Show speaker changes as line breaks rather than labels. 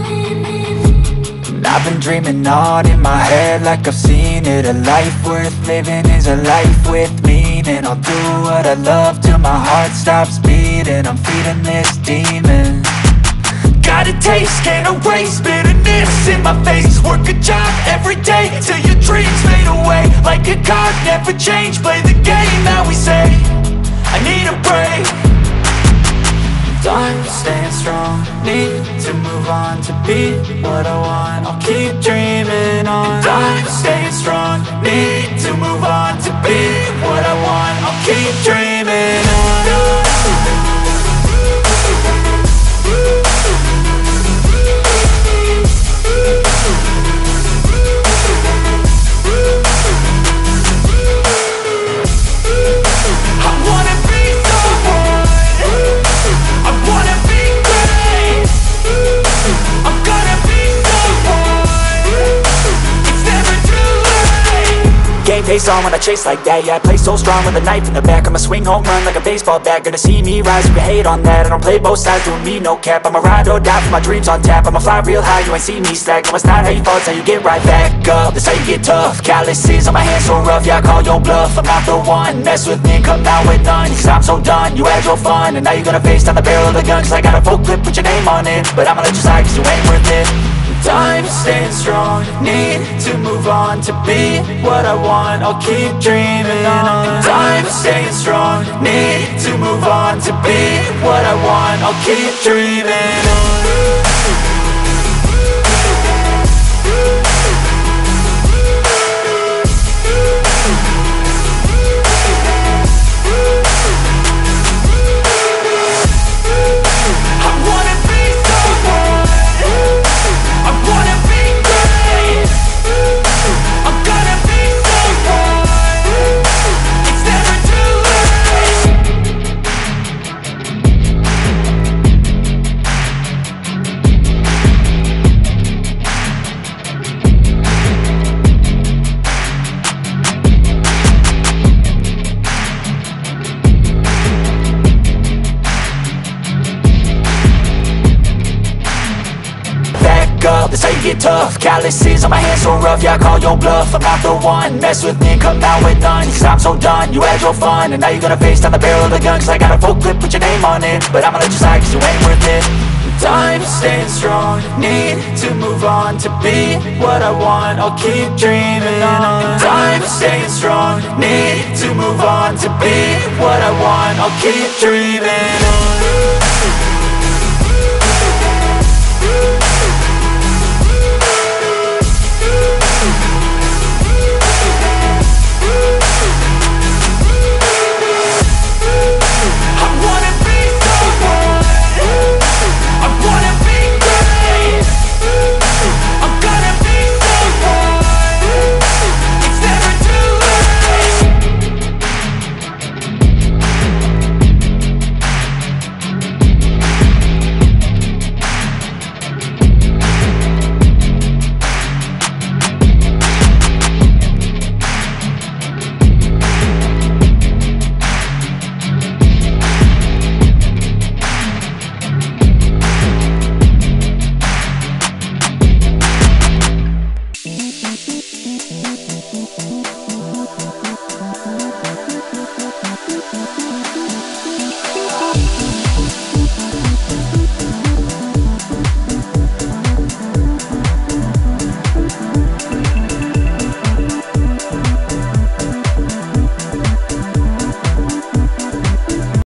And I've been dreaming on in my head like I've seen it. A life worth living is a life with meaning. I'll do what I love till my heart stops beating. I'm feeding this demon. Got a taste, can't erase bitterness in my face. Work a job every day till your dreams fade away. Like a card, never change, play the game that we say. I need a break. I'm staying strong, need to move on to be what I want. I'll keep dreaming on. I'm staying strong, need to move on to be what I want. I'll keep dreaming on. Face on when I chase like that. Yeah, I play so strong with a knife in the back. I'ma swing home run like a baseball bat. Gonna see me rise, you can hate on that. I don't play both sides, doing me no cap. I'ma ride or die for my dreams on tap. I'ma fly real high, you ain't see me slack. No, it's not how you fall, it's how you get right back up. That's how you get tough. Calluses on my hands so rough, yeah, I call your bluff. I'm not the one, mess with me, come out with none. Cause I'm so done, you had your fun. And now you're gonna face down the barrel of the gun. Cause I got a full clip, put your name on it. But I'ma let you slide cause you ain't worth it. I'm staying strong, need to move on to be what I want. I'll keep dreaming on. I'm staying strong, need to move on to be what I want. I'll keep dreaming on. That's how you get tough. Calluses on my hands so rough, yeah, I call your bluff. I'm not the one, mess with me, come out with none. Cause I'm so done, you had your fun. And now you're gonna face down the barrel of the gun. Cause I got a full clip, put your name on it. But I'ma let you slide cause you ain't worth it. I'm staying strong, need to move on to be what I want. I'll keep dreaming on. I'm staying strong, need to move on to be what I want. I'll keep dreaming on.